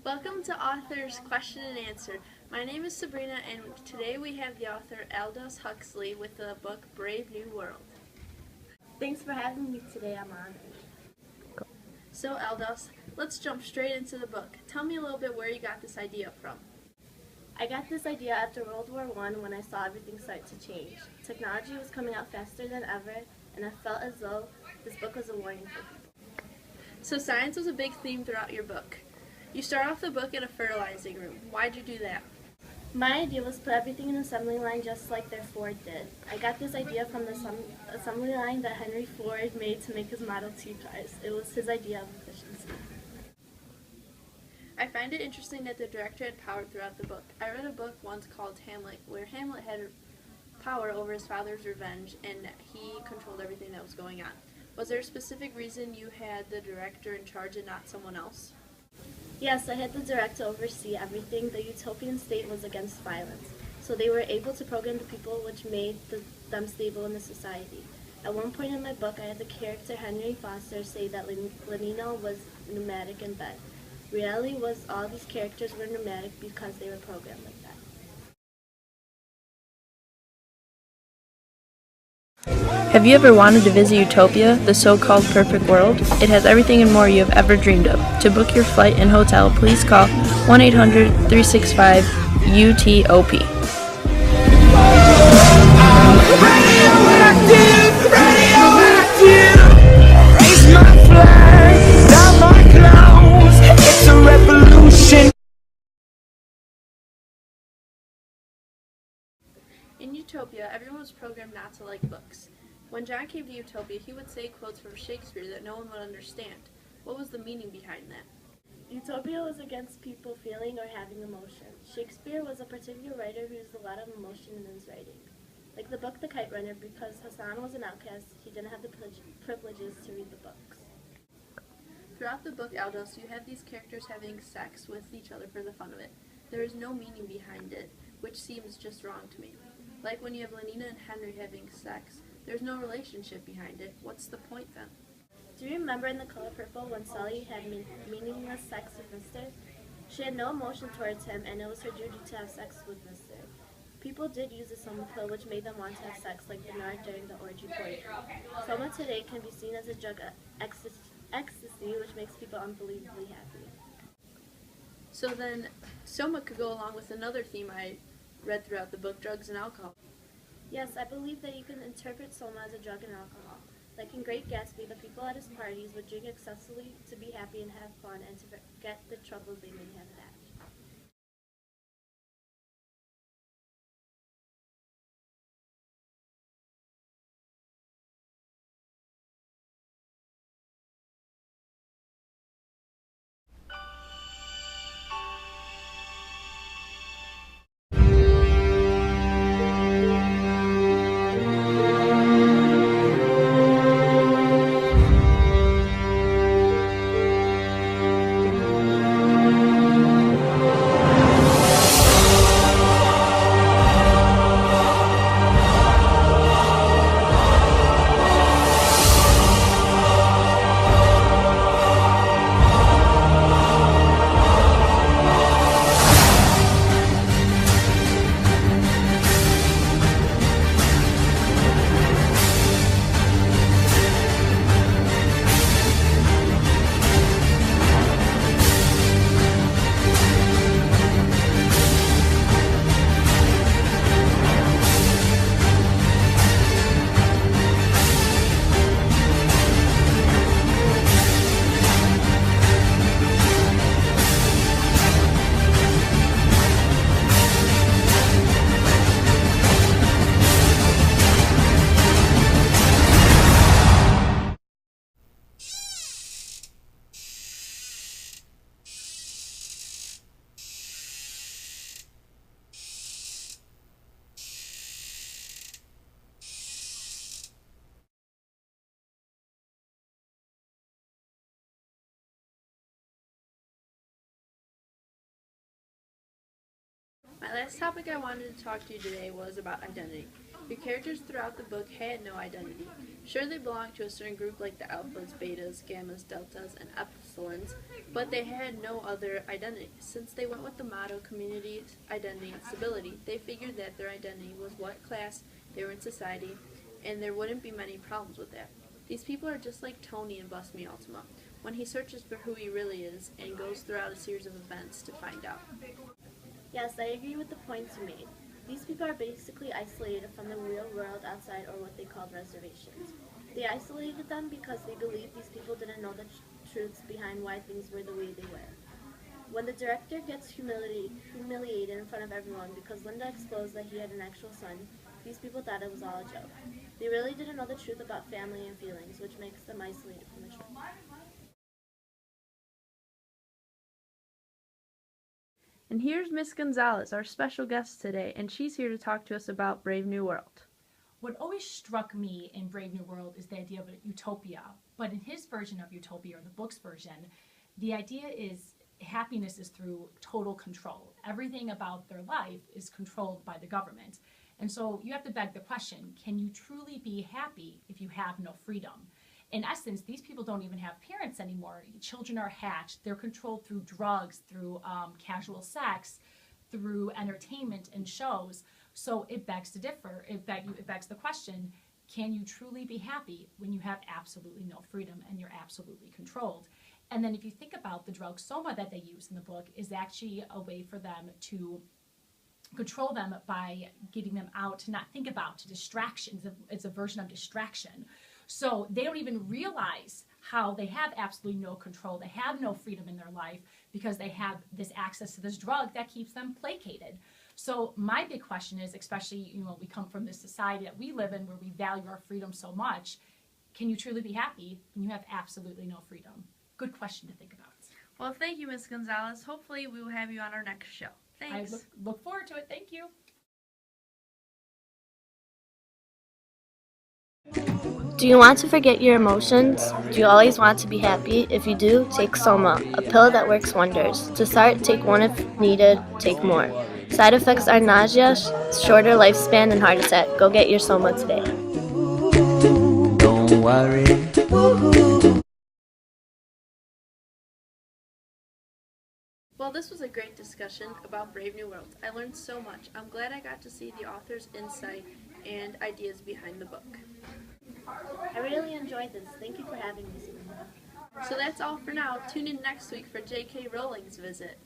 Welcome to Author's Question and Answer. My name is Sabrina, and today we have the author Aldous Huxley with the book Brave New World. Thanks for having me today. I'm honored. So Aldous, let's jump straight into the book. Tell me a little bit where you got this idea from. I got this idea after World War I when I saw everything start to change. Technology was coming out faster than ever, and I felt as though this book was a warning for people. So science was a big theme throughout your book. You start off the book in a fertilizing room. Why'd you do that? My idea was to put everything in an assembly line just like their Ford did. I got this idea from the assembly line that Henry Ford made to make his Model T cars. It was his idea of efficiency. I find it interesting that the director had power throughout the book. I read a book once called Hamlet, where Hamlet had power over his father's revenge, and he controlled everything that was going on. Was there a specific reason you had the director in charge and not someone else? Yes, I had the director oversee everything. The utopian state was against violence, so they were able to program the people, which made them stable in the society. At one point in my book, I had the character Henry Foster say that Lenino was pneumatic in bed. Reality was all these characters were pneumatic because they were programmed like that. Have you ever wanted to visit Utopia, the so-called perfect world? It has everything and more you have ever dreamed of. To book your flight and hotel, please call 1-800-365-UTOP. Raise my flag, down my clothes. It's a revolution. In Utopia, everyone was programmed not to like books. When John came to Utopia, he would say quotes from Shakespeare that no one would understand. What was the meaning behind that? Utopia was against people feeling or having emotion. Shakespeare was a particular writer who used a lot of emotion in his writing. Like the book The Kite Runner, because Hassan was an outcast, he didn't have the privileges to read the books. Throughout the book, Aldous, you have these characters having sex with each other for the fun of it. There is no meaning behind it, which seems just wrong to me. Like when you have Lenina and Henry having sex, there's no relationship behind it. What's the point then? Do you remember in The Color Purple when Sally had meaningless sex with Mister? She had no emotion towards him, and it was her duty to have sex with Mister. People did use the Soma pill, which made them want to have sex, like Bernard during the orgy party. Soma today can be seen as a drug ecstasy, which makes people unbelievably happy. So then, Soma could go along with another theme I read throughout the book, drugs and alcohol. Yes, I believe that you can interpret Soma as a drug and alcohol. Like in Great Gatsby, the people at his parties would drink excessively to be happy and have fun and to forget the troubles they may have had. My last topic I wanted to talk to you today was about identity. Your characters throughout the book had no identity. Sure, they belonged to a certain group like the alphas, betas, gammas, deltas, and epsilons, but they had no other identity. Since they went with the motto community, identity, and stability, they figured that their identity was what class they were in society, and there wouldn't be many problems with that. These people are just like Tony in Bust Me Ultima, when he searches for who he really is and goes throughout a series of events to find out. Yes, I agree with the points you made. These people are basically isolated from the real world outside, or what they called reservations. They isolated them because they believed these people didn't know the truths behind why things were the way they were. When the director gets humiliated in front of everyone because Linda exposed that he had an actual son, these people thought it was all a joke. They really didn't know the truth about family and feelings, which makes them isolated from the truth. And here's Miss Gonzalez, our special guest today, and she's here to talk to us about Brave New World. What always struck me in Brave New World is the idea of a utopia. But in his version of utopia, or the book's version, the idea is happiness is through total control. Everything about their life is controlled by the government. And so you have to beg the question, can you truly be happy if you have no freedom? In essence, these people don't even have parents anymore. Children are hatched. They're controlled through drugs, through casual sex, through entertainment and shows. So it begs to differ. It begs the question, can you truly be happy when you have absolutely no freedom and you're absolutely controlled? And then if you think about the drug soma that they use in the book is actually a way for them to control them by getting them out to not think about distractions. It's a version of distraction. So they don't even realize how they have absolutely no control. They have no freedom in their life because they have this access to this drug that keeps them placated. So my big question is, especially we come from this society that we live in where we value our freedom so much, can you truly be happy when you have absolutely no freedom? Good question to think about. Well, thank you, Miss Gonzalez. Hopefully we will have you on our next show. Thanks. I look forward to it. Thank you. Do you want to forget your emotions? Do you always want to be happy? If you do, take Soma, a pill that works wonders. To start, take one if needed, take more. Side effects are nausea, shorter lifespan, and heart attack. Go get your Soma today. Don't worry. Well, this was a great discussion about Brave New World. I learned so much. I'm glad I got to see the author's insight and ideas behind the book. I really enjoyed this. Thank you for having me, Sabrina. So that's all for now. Tune in next week for J.K. Rowling's visit.